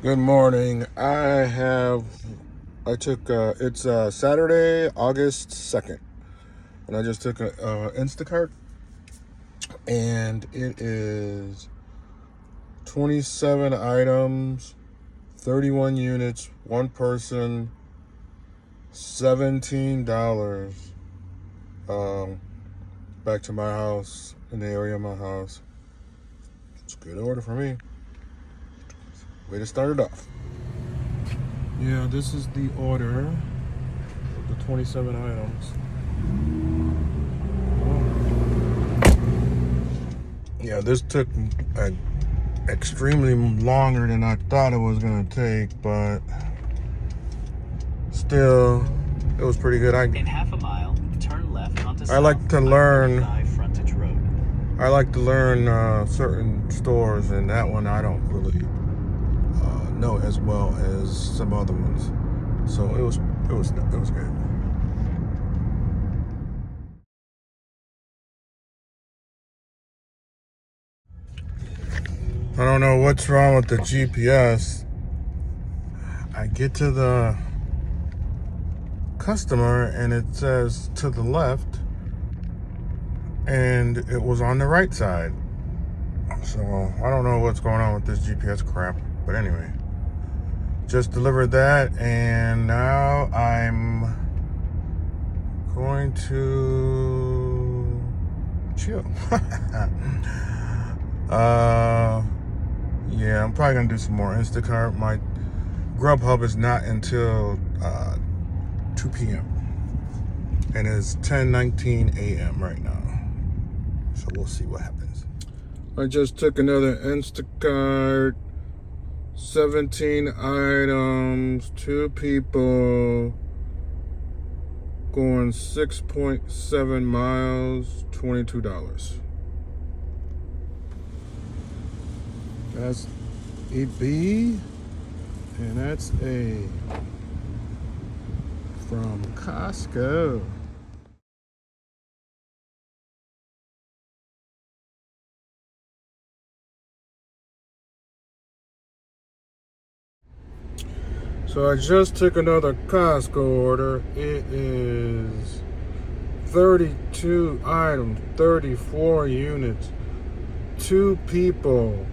Good morning. It's Saturday, August 2nd, and I just took a Instacart, and it is 27 items, 31 units, one person, $17. Back to my house, in the area of my house. It's a good order for me. Way to start it off. Yeah, this is the order of the 27 items. Yeah, this took extremely longer than I thought it was going to take, but still, it was pretty good. In half a mile, turn left onto I like to learn. Frontage Road. I like to learn certain stores, and that one I don't really know as well as some other ones. So it was good. I don't know what's wrong with the GPS. I get to the customer and it says to the left, and it was on the right side. So I don't know what's going on with this GPS crap. But anyway, just delivered that, and now I'm going to chill. Yeah, I'm probably gonna do some more Instacart. My grubhub is not until 2 p.m. and it's 10:19 a.m. right now. So we'll see what happens. I just took another Instacart. 17 items, 2 people, going 6.7 miles, $22. That's a B, and that's A from Costco. So I just took another Costco order. It is 32 items, 34 units, 2 people.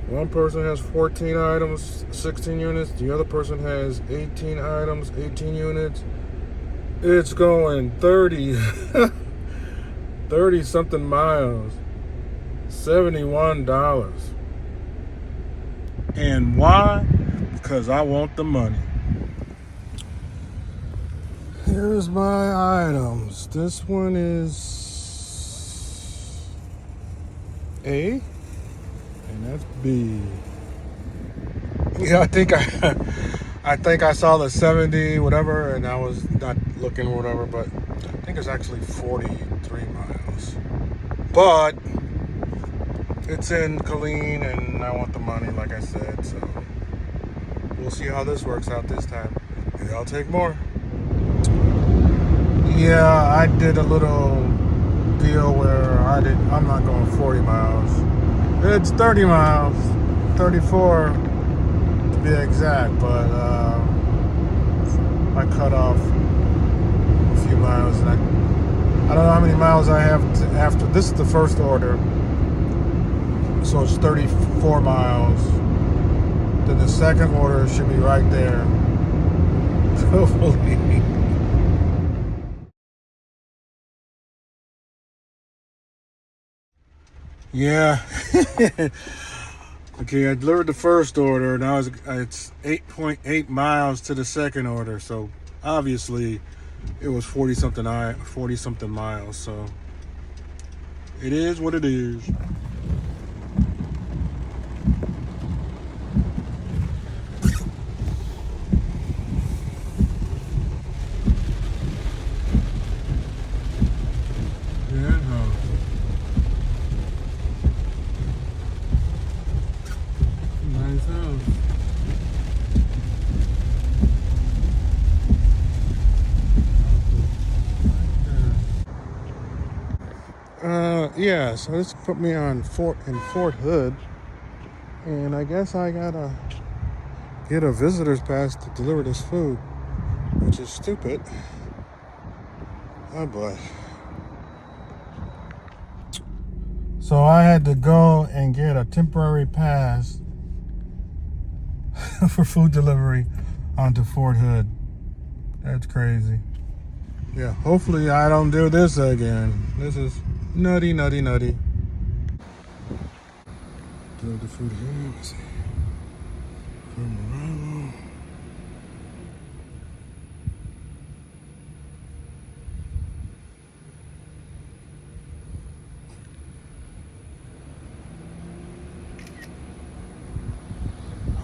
One person has 14 items, 16 units. The other person has 18 items, 18 units. It's going 30 something miles, $71. And why? Because I want the money. Here's my items. This one is A, and that's B. Yeah, I think I saw the 70 whatever, and I was not looking or whatever, but I think it's actually 43 miles. But it's in Killeen, and I want the money, like I said, so we'll see how this works out this time. Maybe I'll take more. Yeah, I did a little deal where I'm not going 40 miles. It's 30 miles, 34 to be exact, but I cut off a few miles, and I don't know how many miles I have after. This is the first order, so it's 34 miles. Then the second order should be right there. Hopefully. Yeah. Okay, I delivered the first order. Now it's 8.8 miles to the second order. So obviously, it was 40 something miles. So it is what it is. Yeah. Nice house. Yeah, so this put me on Fort Hood, and I guess I gotta get a visitor's pass to deliver this food, which is stupid. Oh boy. So I had to go and get a temporary pass for food delivery onto Fort Hood. That's crazy. Yeah, hopefully I don't do this again. This is nutty. Deliver the food here. Let's see. From arrival.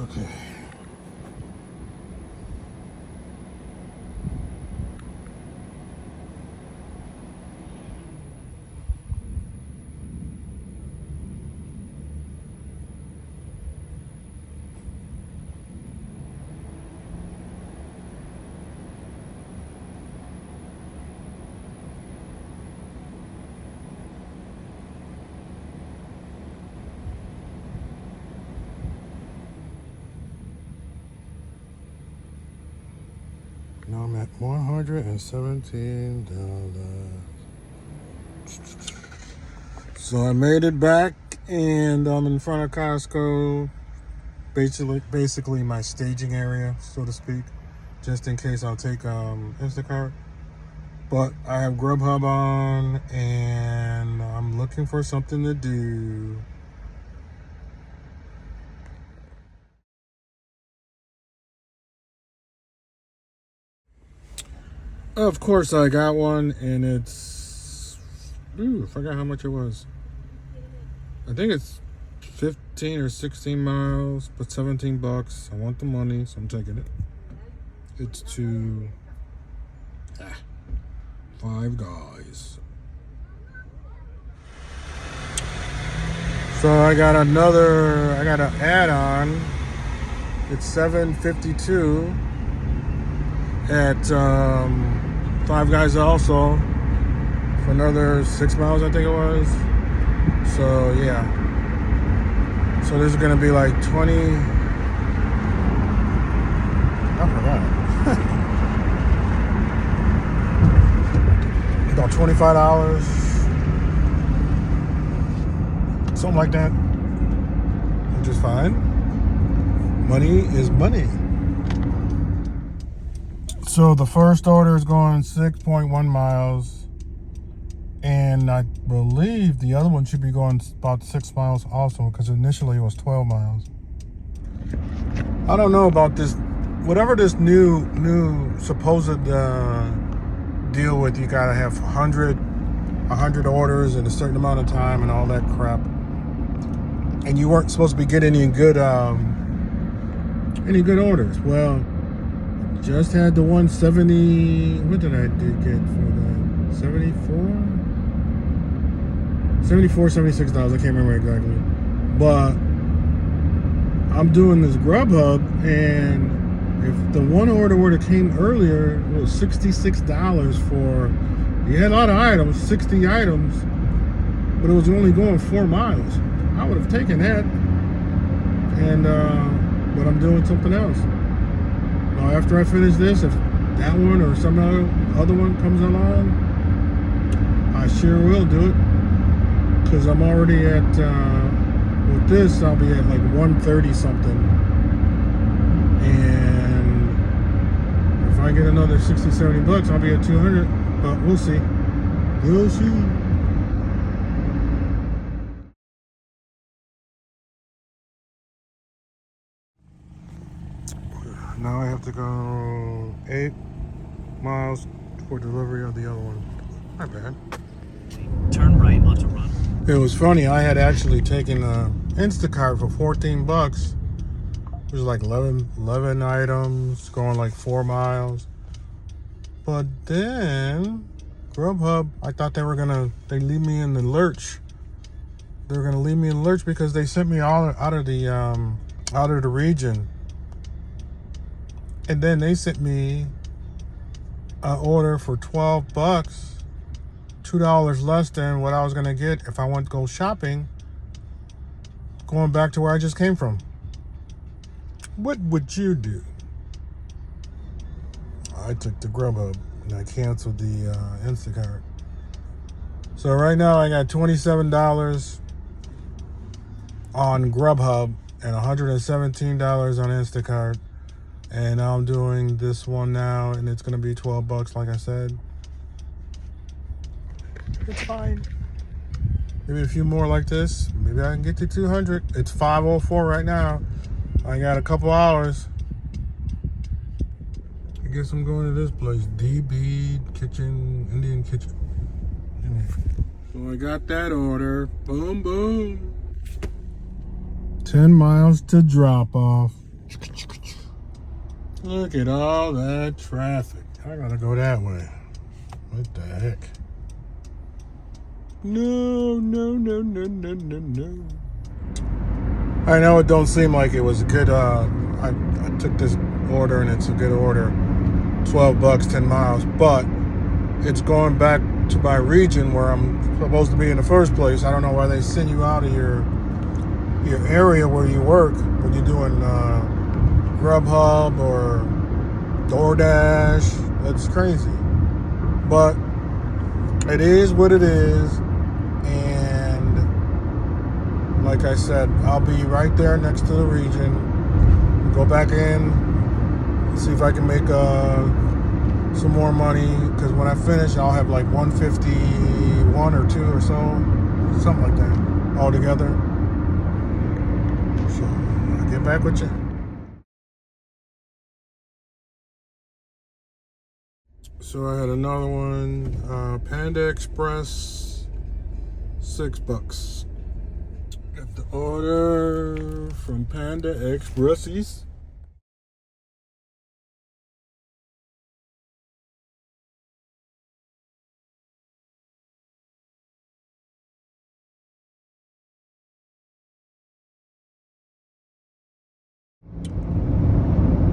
Okay. Now I'm at $117. So I made it back, and I'm in front of Costco. Basically my staging area, so to speak, just in case I'll take Instacart. But I have Grubhub on, and I'm looking for something to do. Of course I got one, and it's, I forgot how much it was. I think it's 15 or 16 miles, but $17. I want the money, so I'm taking it. It's to Five Guys. So I got an add-on. It's $7.52 at Five Guys also for another 6 miles, I think it was. So yeah. So this is gonna be like 20. I forgot. About $25. Something like that. Which is fine. Money is money. So the first order is going 6.1 miles. And I believe the other one should be going about 6 miles also, because initially it was 12 miles. I don't know about this, whatever this new supposed deal with, you gotta have 100 orders in a certain amount of time and all that crap. And you weren't supposed to be getting any good orders. Well, just had the 170. What did I get for that? 74, $76. I can't remember exactly. But I'm doing this Grubhub, and if the one order would have came earlier, it was $66 for, you had a lot of items, 60 items, but it was only going 4 miles. I would have taken that, and but I'm doing something else. Now after I finish this, if that one or some other one comes along, I sure will do it. Because I'm already at, with this, I'll be at like 130 something. And if I get another 60, 70 bucks, I'll be at 200. But we'll see. We'll see. Now I have to go 8 miles for delivery of the other one. Not bad. Turn right onto Run. It was funny. I had actually taken Instacart for $14. It was like 11 items, going like 4 miles. But then Grubhub, I thought they leave me in the lurch. They were gonna leave me in the lurch because they sent me all out of the region. And then they sent me an order for $12. $2 less than what I was gonna get if I went to go shopping, going back to where I just came from. What would you do? I took the Grubhub and I canceled the Instacart. So right now I got $27 on Grubhub and $117 on Instacart. And I'm doing this one now and it's going to be $12 like I said. It's fine. Maybe a few more like this. Maybe I can get to 200. It's 5:04 right now. I got a couple hours. I guess I'm going to this place, DB Kitchen, Indian Kitchen. So I got that order. Boom, boom. 10 miles to drop off. Look at all that traffic. I gotta go that way. What the heck? No. I know it don't seem like it was a good, I took this order and it's a good order. $12, 10 miles, but it's going back to my region where I'm supposed to be in the first place. I don't know why they send you out of your area where you work when you're doing Grubhub or DoorDash. That's crazy. But it is what it is. And like I said, I'll be right there next to the region. Go back in, see if I can make some more money. Because when I finish, I'll have like 151 or 2 or so. Something like that altogether. So I'll get back with you. So I had another one, Panda Express, $6. Got the order from Panda Expressies.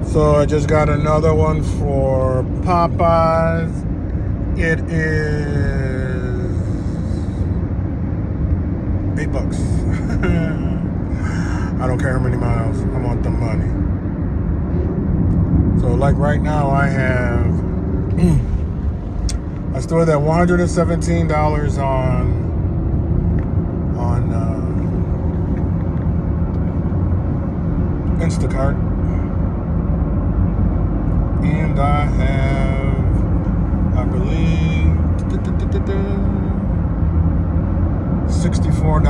So I just got another one for Popeyes. It is $8. I don't care how many miles. I want the money. So like right now I still have that $117 on Instacart. And I have, I believe, $64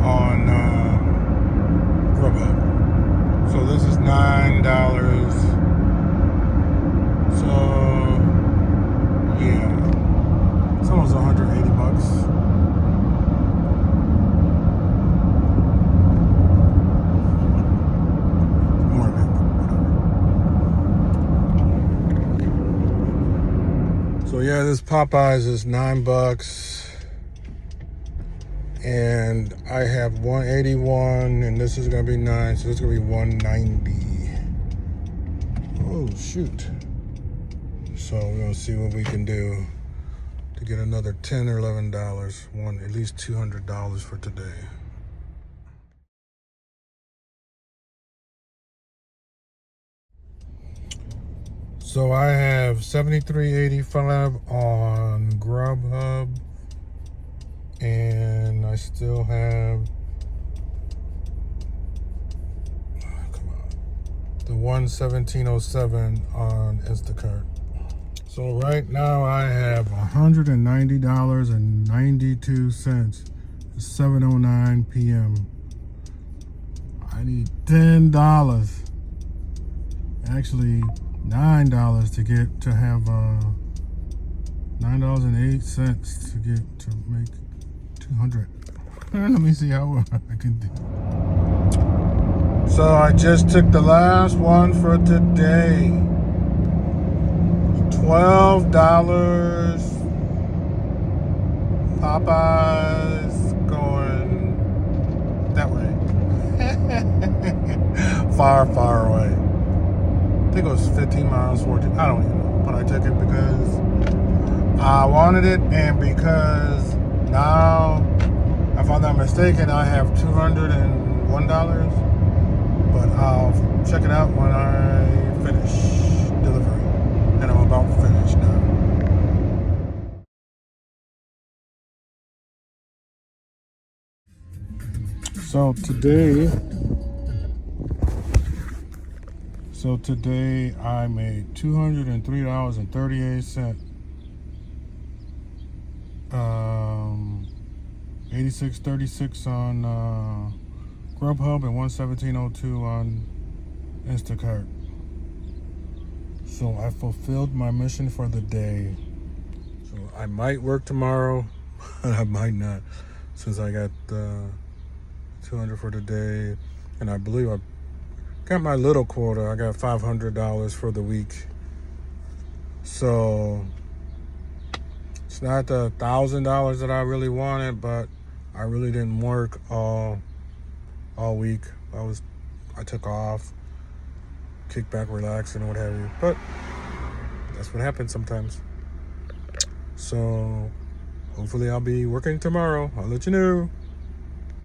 on Grubhub. So this is $9. So yeah, it's almost $180. So yeah, this Popeyes is $9, and I have 181, and this is gonna be 9, so it's gonna be 190. Oh shoot! So we're gonna see what we can do to get another $10 or $11. At least $200 for today. So I have $73.85 on Grubhub, and I still have the $117.07 on Instacart. So right now I have $190.92. It's 7:09 p.m. I need $10. Actually, $9 to have $9.08 to make 200. Let me see how I can do. So I just took the last one for today. $12. Popeyes going that way. far away. I think it was 15 miles, 14. I don't even know. But I took it because I wanted it, and because now, if I'm not mistaken, I have $201. But I'll check it out when I finish delivering. And I'm about to finish now. So today I made $203.38. 86.36 on Grubhub and 117.02 on Instacart. So I fulfilled my mission for the day. So I might work tomorrow, but I might not, since I got 200 for the day, and I believe I got my little quota. I got $500 for the week. So it's not the $1,000 that I really wanted, but I really didn't work all week. I took off, kick back, relax, and what have you. But that's what happens sometimes. So hopefully I'll be working tomorrow. I'll let you know.